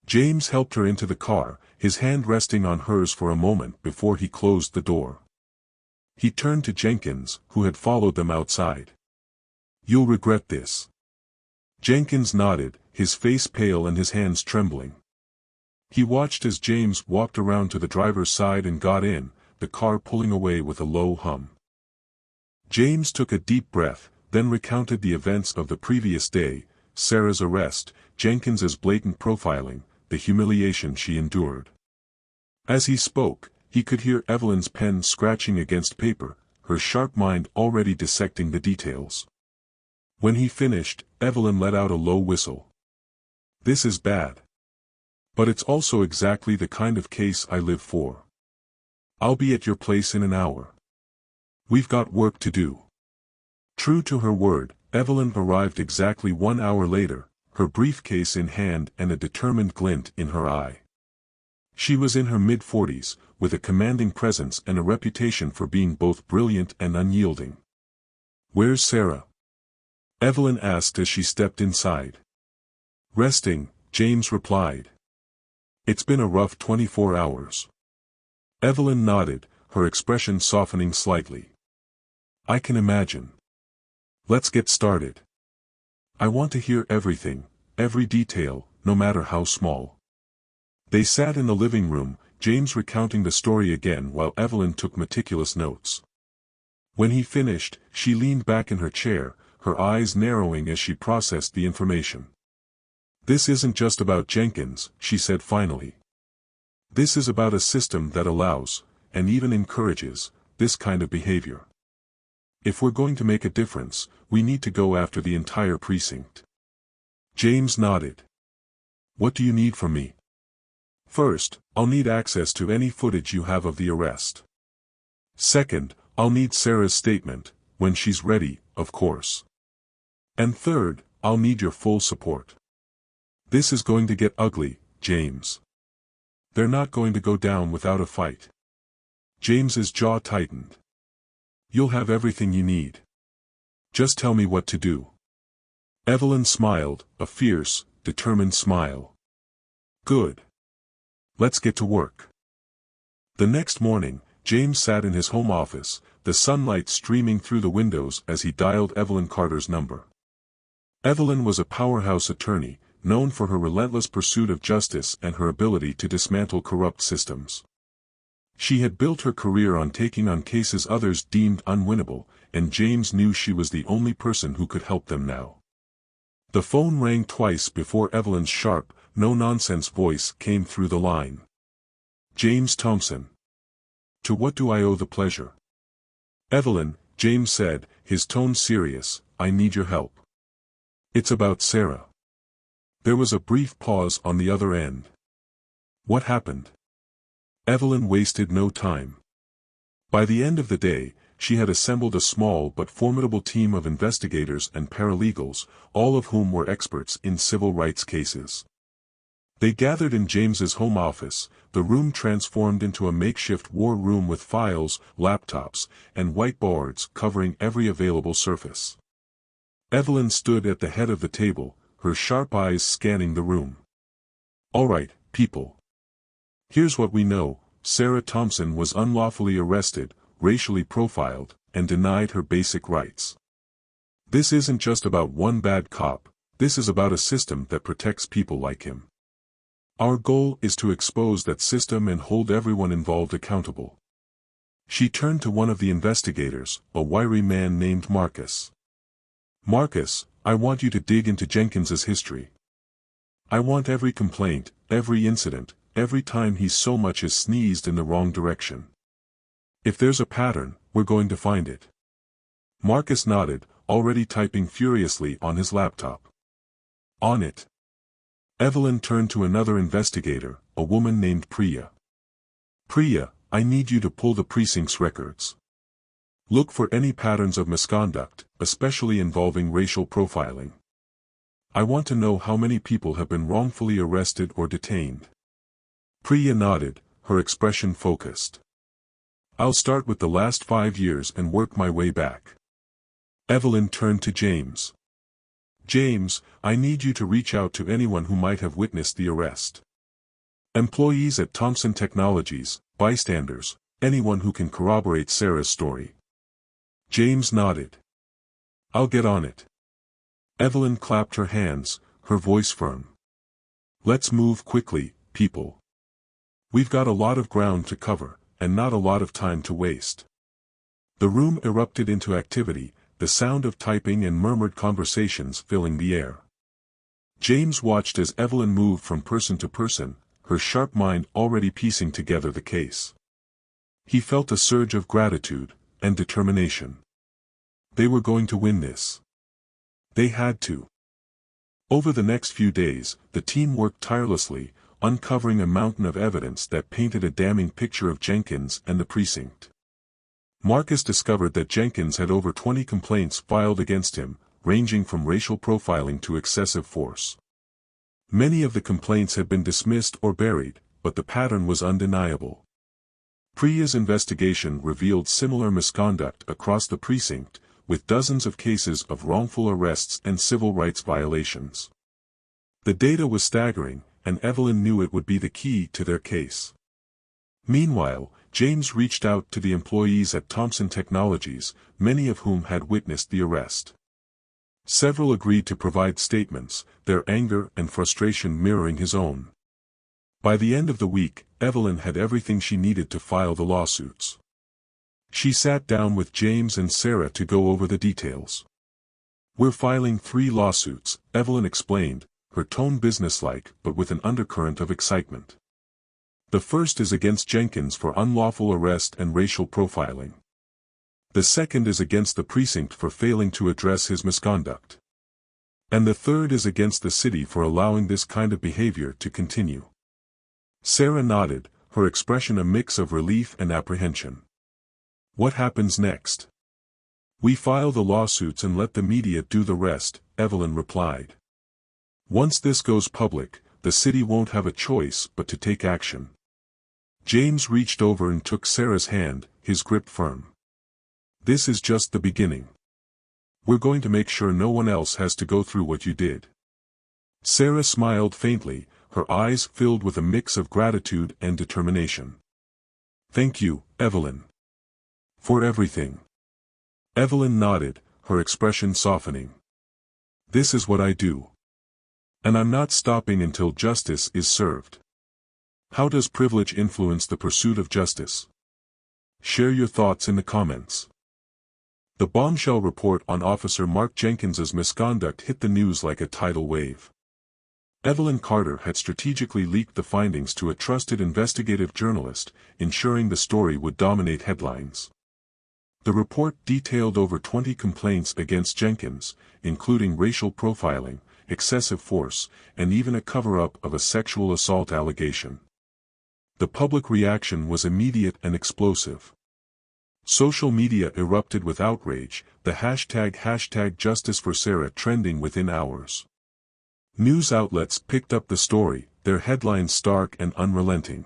Speaker 1: James helped her into the car, his hand resting on hers for a moment before he closed the door. He turned to Jenkins, who had followed them outside. You'll regret this. Jenkins nodded, his face pale and his hands trembling. He watched as James walked around to the driver's side and got in, the car pulling away with a low hum. James took a deep breath, then recounted the events of the previous day, Sarah's arrest, Jenkins's blatant profiling, the humiliation she endured. As he spoke, he could hear Evelyn's pen scratching against paper, her sharp mind already dissecting the details. When he finished, Evelyn let out a low whistle. This is bad. But it's also exactly the kind of case I live for. I'll be at your place in an hour. We've got work to do. True to her word, Evelyn arrived exactly 1 hour later, her briefcase in hand and a determined glint in her eye. She was in her mid-40s, with a commanding presence and a reputation for being both brilliant and unyielding. Where's Sarah? Evelyn asked as she stepped inside. Resting, James replied. It's been a rough 24 hours. Evelyn nodded, her expression softening slightly. I can imagine. Let's get started. I want to hear everything, every detail, no matter how small. They sat in the living room, James recounting the story again while Evelyn took meticulous notes. When he finished, she leaned back in her chair, her eyes narrowing as she processed the information. This isn't just about Jenkins, she said finally. This is about a system that allows, and even encourages, this kind of behavior. If we're going to make a difference, we need to go after the entire precinct. James nodded. What do you need from me? First, I'll need access to any footage you have of the arrest. Second, I'll need Sarah's statement, when she's ready, of course. And third, I'll need your full support. This is going to get ugly, James. They're not going to go down without a fight. James's jaw tightened. You'll have everything you need. Just tell me what to do. Evelyn smiled, a fierce, determined smile. Good. Let's get to work. The next morning, James sat in his home office, the sunlight streaming through the windows as he dialed Evelyn Carter's number. Evelyn was a powerhouse attorney, known for her relentless pursuit of justice and her ability to dismantle corrupt systems. She had built her career on taking on cases others deemed unwinnable, and James knew she was the only person who could help them now. The phone rang twice before Evelyn's sharp, no-nonsense voice came through the line. James Thompson. To what do I owe the pleasure? Evelyn, James said, his tone serious, I need your help. It's about Sarah. There was a brief pause on the other end. What happened? Evelyn wasted no time. By the end of the day, she had assembled a small but formidable team of investigators and paralegals, all of whom were experts in civil rights cases. They gathered in James's home office, the room transformed into a makeshift war room with files, laptops, and whiteboards covering every available surface. Evelyn stood at the head of the table, her sharp eyes scanning the room. "All right, people. Here's what we know. Sarah Thompson was unlawfully arrested, racially profiled, and denied her basic rights. This isn't just about one bad cop, this is about a system that protects people like him. Our goal is to expose that system and hold everyone involved accountable." She turned to one of the investigators, a wiry man named Marcus. "Marcus, I want you to dig into Jenkins's history. I want every complaint, every incident, every time he so much as sneezed in the wrong direction. If there's a pattern, we're going to find it." Marcus nodded, already typing furiously on his laptop. "On it." Evelyn turned to another investigator, a woman named Priya. "Priya, I need you to pull the precinct's records. Look for any patterns of misconduct, especially involving racial profiling. I want to know how many people have been wrongfully arrested or detained." Priya nodded, her expression focused. "I'll start with the last 5 years and work my way back." Evelyn turned to James. "James, I need you to reach out to anyone who might have witnessed the arrest. Employees at Thompson Technologies, bystanders, anyone who can corroborate Sarah's story." James nodded. "I'll get on it." Evelyn clapped her hands, her voice firm. "Let's move quickly, people. We've got a lot of ground to cover, and not a lot of time to waste." The room erupted into activity, the sound of typing and murmured conversations filling the air. James watched as Evelyn moved from person to person, her sharp mind already piecing together the case. He felt a surge of gratitude and determination. They were going to win this. They had to. Over the next few days, the team worked tirelessly, uncovering a mountain of evidence that painted a damning picture of Jenkins and the precinct. Marcus discovered that Jenkins had over 20 complaints filed against him, ranging from racial profiling to excessive force. Many of the complaints had been dismissed or buried, but the pattern was undeniable. Priya's investigation revealed similar misconduct across the precinct, with dozens of cases of wrongful arrests and civil rights violations. The data was staggering, and Evelyn knew it would be the key to their case. Meanwhile, James reached out to the employees at Thompson Technologies, many of whom had witnessed the arrest. Several agreed to provide statements, their anger and frustration mirroring his own. By the end of the week, Evelyn had everything she needed to file the lawsuits. She sat down with James and Sarah to go over the details. "We're filing 3 lawsuits," Evelyn explained, her tone businesslike but with an undercurrent of excitement. "The first is against Jenkins for unlawful arrest and racial profiling. The second is against the precinct for failing to address his misconduct. And the third is against the city for allowing this kind of behavior to continue." Sarah nodded, her expression a mix of relief and apprehension. "What happens next?" "We file the lawsuits and let the media do the rest," Evelyn replied. "Once this goes public, the city won't have a choice but to take action." James reached over and took Sarah's hand, his grip firm. "This is just the beginning. We're going to make sure no one else has to go through what you did." Sarah smiled faintly, her eyes filled with a mix of gratitude and determination. "Thank you, Evelyn. For everything." Evelyn nodded, her expression softening. "This is what I do. And I'm not stopping until justice is served." How does privilege influence the pursuit of justice? Share your thoughts in the comments. The bombshell report on Officer Mark Jenkins's misconduct hit the news like a tidal wave. Evelyn Carter had strategically leaked the findings to a trusted investigative journalist, ensuring the story would dominate headlines. The report detailed over 20 complaints against Jenkins, including racial profiling, excessive force, and even a cover-up of a sexual assault allegation. The public reaction was immediate and explosive. Social media erupted with outrage, the hashtag Justice for Sarah trending within hours. News outlets picked up the story, their headlines stark and unrelenting.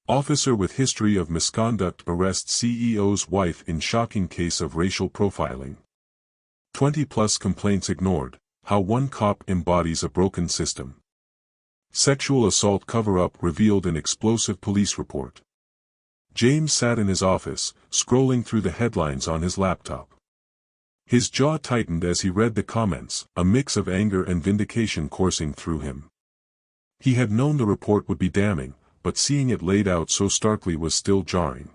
Speaker 1: Officer with history of misconduct arrests CEO's wife in shocking case of racial profiling. 20+ complaints ignored, how one cop embodies a broken system. Sexual assault cover-up revealed in explosive police report. James sat in his office, scrolling through the headlines on his laptop. His jaw tightened as he read the comments, a mix of anger and vindication coursing through him. He had known the report would be damning, but seeing it laid out so starkly was still jarring.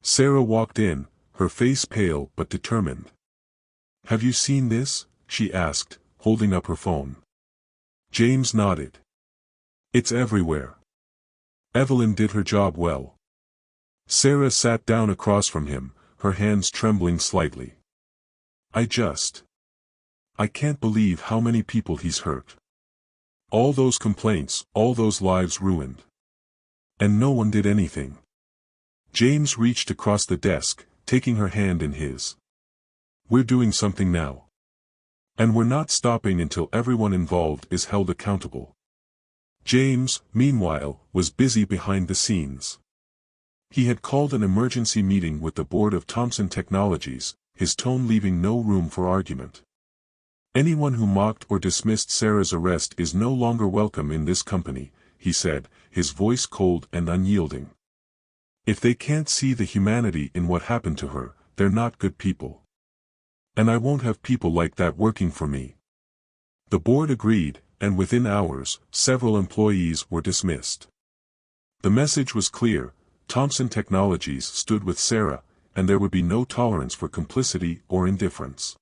Speaker 1: Sarah walked in, her face pale but determined. "Have you seen this?" she asked, holding up her phone. James nodded. "It's everywhere." Evelyn did her job well. Sarah sat down across from him, her hands trembling slightly. I can't believe how many people he's hurt. All those complaints, all those lives ruined. And no one did anything." James reached across the desk, taking her hand in his. "We're doing something now. And we're not stopping until everyone involved is held accountable." James, meanwhile, was busy behind the scenes. He had called an emergency meeting with the board of Thomson Technologies, his tone leaving no room for argument. "Anyone who mocked or dismissed Sarah's arrest is no longer welcome in this company," he said, his voice cold and unyielding. "If they can't see the humanity in what happened to her, they're not good people. And I won't have people like that working for me." The board agreed, and within hours, several employees were dismissed. The message was clear: Thomson Technologies stood with Sarah, and there would be no tolerance for complicity or indifference.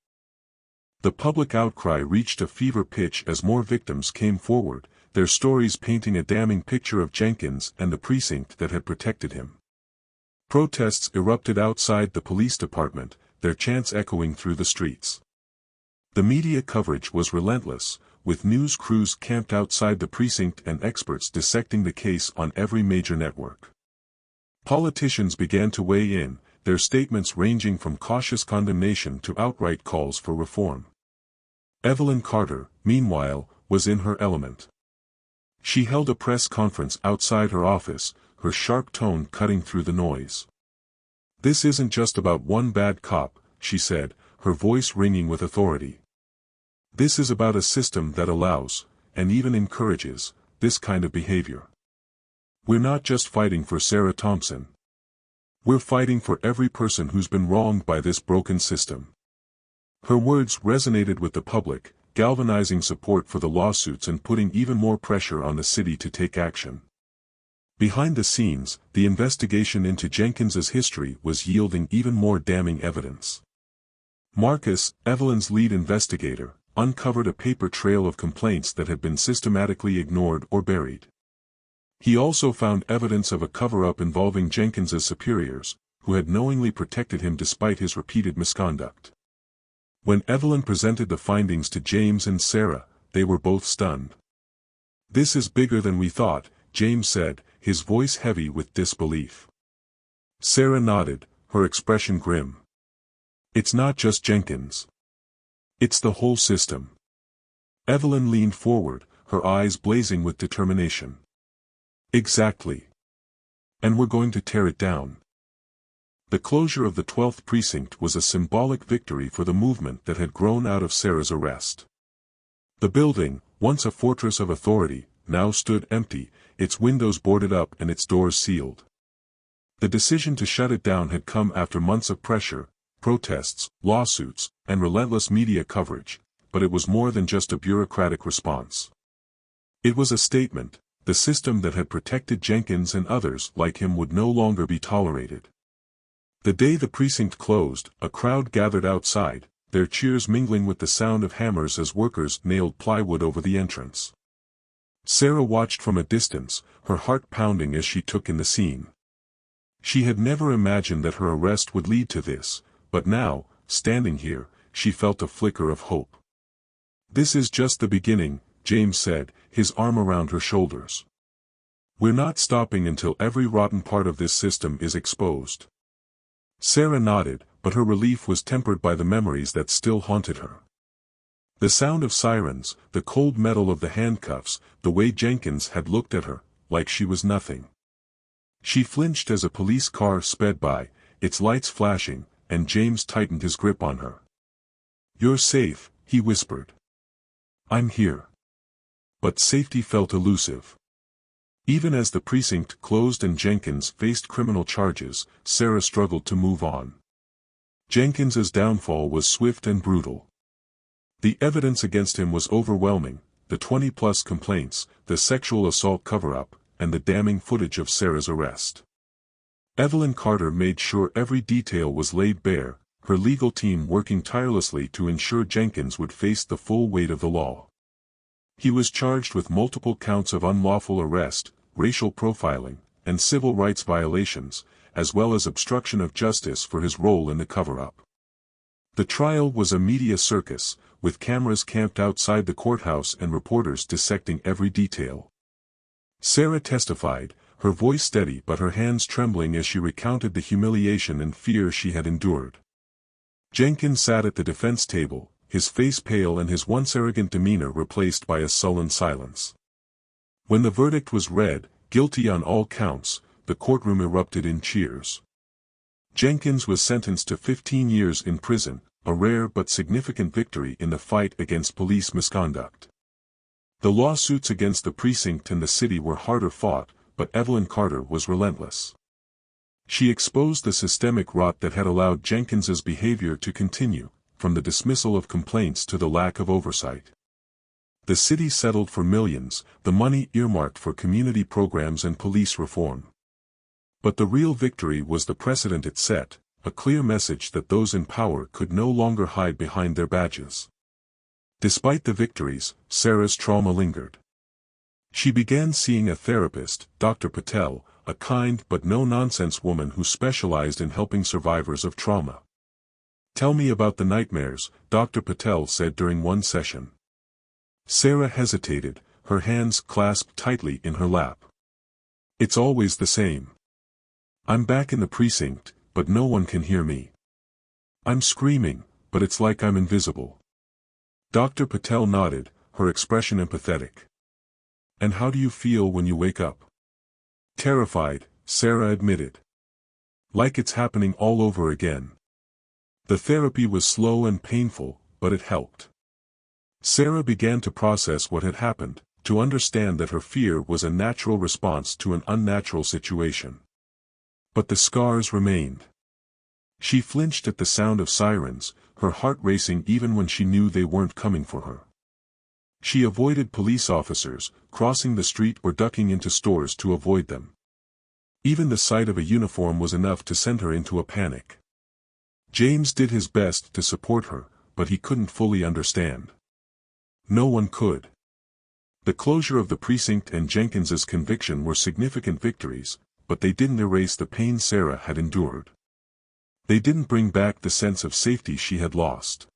Speaker 1: The public outcry reached a fever pitch as more victims came forward, their stories painting a damning picture of Jenkins and the precinct that had protected him. Protests erupted outside the police department, their chants echoing through the streets. The media coverage was relentless, with news crews camped outside the precinct and experts dissecting the case on every major network. Politicians began to weigh in, their statements ranging from cautious condemnation to outright calls for reform. Evelyn Carter, meanwhile, was in her element. She held a press conference outside her office, her sharp tone cutting through the noise. "This isn't just about one bad cop," she said, her voice ringing with authority. "This is about a system that allows, and even encourages, this kind of behavior. We're not just fighting for Sarah Thompson. We're fighting for every person who's been wronged by this broken system." Her words resonated with the public, galvanizing support for the lawsuits and putting even more pressure on the city to take action. Behind the scenes, the investigation into Jenkins's history was yielding even more damning evidence. Marcus, Evelyn's lead investigator, uncovered a paper trail of complaints that had been systematically ignored or buried. He also found evidence of a cover-up involving Jenkins's superiors, who had knowingly protected him despite his repeated misconduct. When Evelyn presented the findings to James and Sarah, they were both stunned. "This is bigger than we thought," James said, his voice heavy with disbelief. Sarah nodded, her expression grim. "It's not just Jenkins. It's the whole system." Evelyn leaned forward, her eyes blazing with determination. "Exactly. And we're going to tear it down." The closure of the 12th precinct was a symbolic victory for the movement that had grown out of Sarah's arrest. The building, once a fortress of authority, now stood empty, its windows boarded up and its doors sealed. The decision to shut it down had come after months of pressure, protests, lawsuits, and relentless media coverage, but it was more than just a bureaucratic response. It was a statement: the system that had protected Jenkins and others like him would no longer be tolerated. The day the precinct closed, a crowd gathered outside, their cheers mingling with the sound of hammers as workers nailed plywood over the entrance. Sarah watched from a distance, her heart pounding as she took in the scene. She had never imagined that her arrest would lead to this, but now, standing here, she felt a flicker of hope. "This is just the beginning," James said, his arm around her shoulders. "We're not stopping until every rotten part of this system is exposed." Sarah nodded, but her relief was tempered by the memories that still haunted her. The sound of sirens, the cold metal of the handcuffs, the way Jenkins had looked at her, like she was nothing. She flinched as a police car sped by, its lights flashing, and James tightened his grip on her. "You're safe," he whispered. "I'm here." But safety felt elusive. Even as the precinct closed and Jenkins faced criminal charges, Sarah struggled to move on. Jenkins's downfall was swift and brutal. The evidence against him was overwhelming, the 20-plus complaints, the sexual assault cover-up, and the damning footage of Sarah's arrest. Evelyn Carter made sure every detail was laid bare, her legal team working tirelessly to ensure Jenkins would face the full weight of the law. He was charged with multiple counts of unlawful arrest, racial profiling, and civil rights violations, as well as obstruction of justice for his role in the cover-up. The trial was a media circus, with cameras camped outside the courthouse and reporters dissecting every detail. Sarah testified, her voice steady but her hands trembling as she recounted the humiliation and fear she had endured. Jenkins sat at the defense table, his face pale and his once arrogant demeanor replaced by a sullen silence. When the verdict was read, guilty on all counts, the courtroom erupted in cheers. Jenkins was sentenced to 15 years in prison, a rare but significant victory in the fight against police misconduct. The lawsuits against the precinct and the city were harder fought, but Evelyn Carter was relentless. She exposed the systemic rot that had allowed Jenkins's behavior to continue, from the dismissal of complaints to the lack of oversight. The city settled for millions, the money earmarked for community programs and police reform. But the real victory was the precedent it set, a clear message that those in power could no longer hide behind their badges. Despite the victories, Sarah's trauma lingered. She began seeing a therapist, Dr. Patel, a kind but no-nonsense woman who specialized in helping survivors of trauma. "Tell me about the nightmares," Dr. Patel said during one session. Sarah hesitated, her hands clasped tightly in her lap. "It's always the same. I'm back in the precinct, but no one can hear me. I'm screaming, but it's like I'm invisible." Dr. Patel nodded, her expression empathetic. "And how do you feel when you wake up?" "Terrified," Sarah admitted. "Like it's happening all over again." The therapy was slow and painful, but it helped. Sarah began to process what had happened, to understand that her fear was a natural response to an unnatural situation. But the scars remained. She flinched at the sound of sirens, her heart racing even when she knew they weren't coming for her. She avoided police officers, crossing the street or ducking into stores to avoid them. Even the sight of a uniform was enough to send her into a panic. James did his best to support her, but he couldn't fully understand. No one could. The closure of the precinct and Jenkins's conviction were significant victories, but they didn't erase the pain Sarah had endured. They didn't bring back the sense of safety she had lost.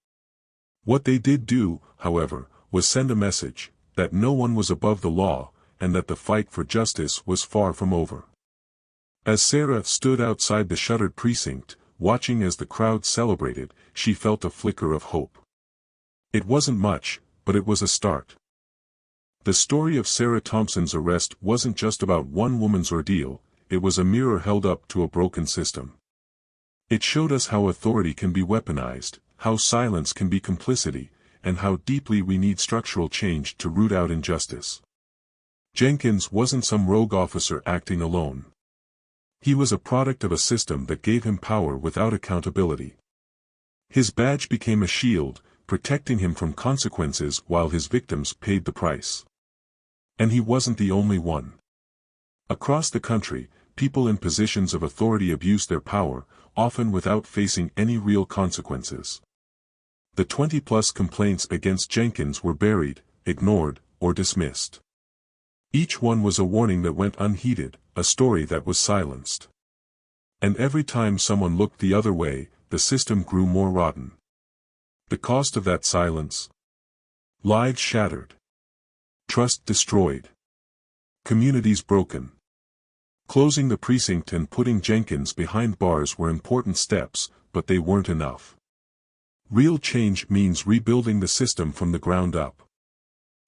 Speaker 1: What they did do, however, was send a message, that no one was above the law, and that the fight for justice was far from over. As Sarah stood outside the shuttered precinct, watching as the crowd celebrated, she felt a flicker of hope. It wasn't much, but it was a start. The story of Sarah Thompson's arrest wasn't just about one woman's ordeal, it was a mirror held up to a broken system. It showed us how authority can be weaponized, how silence can be complicity, and how deeply we need structural change to root out injustice. Jenkins wasn't some rogue officer acting alone. He was a product of a system that gave him power without accountability. His badge became a shield, protecting him from consequences while his victims paid the price. And he wasn't the only one. Across the country, people in positions of authority abused their power, often without facing any real consequences. The 20-plus complaints against Jenkins were buried, ignored, or dismissed. Each one was a warning that went unheeded, a story that was silenced. And every time someone looked the other way, the system grew more rotten. The cost of that silence? Lives shattered. Trust destroyed. Communities broken. Closing the precinct and putting Jenkins behind bars were important steps, but they weren't enough. Real change means rebuilding the system from the ground up.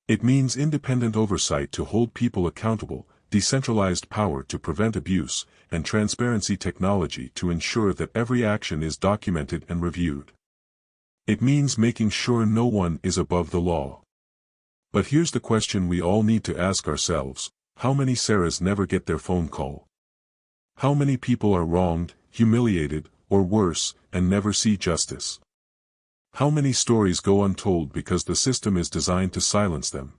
Speaker 1: It means independent oversight to hold people accountable, decentralized power to prevent abuse, and transparency technology to ensure that every action is documented and reviewed. It means making sure no one is above the law. But here's the question we all need to ask ourselves: how many Sarahs never get their phone call? How many people are wronged, humiliated, or worse, and never see justice? How many stories go untold because the system is designed to silence them?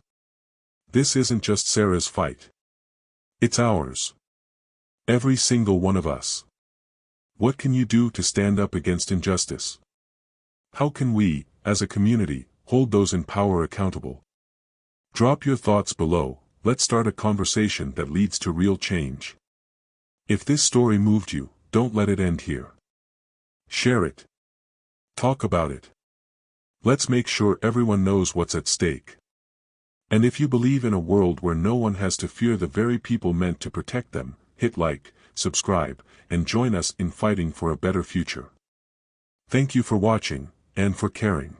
Speaker 1: This isn't just Sarah's fight. It's ours. Every single one of us. What can you do to stand up against injustice? How can we, as a community, hold those in power accountable? Drop your thoughts below. Let's start a conversation that leads to real change. If this story moved you, don't let it end here. Share it. Talk about it. Let's make sure everyone knows what's at stake. And if you believe in a world where no one has to fear the very people meant to protect them, hit like, subscribe, and join us in fighting for a better future. Thank you for watching, and for caring.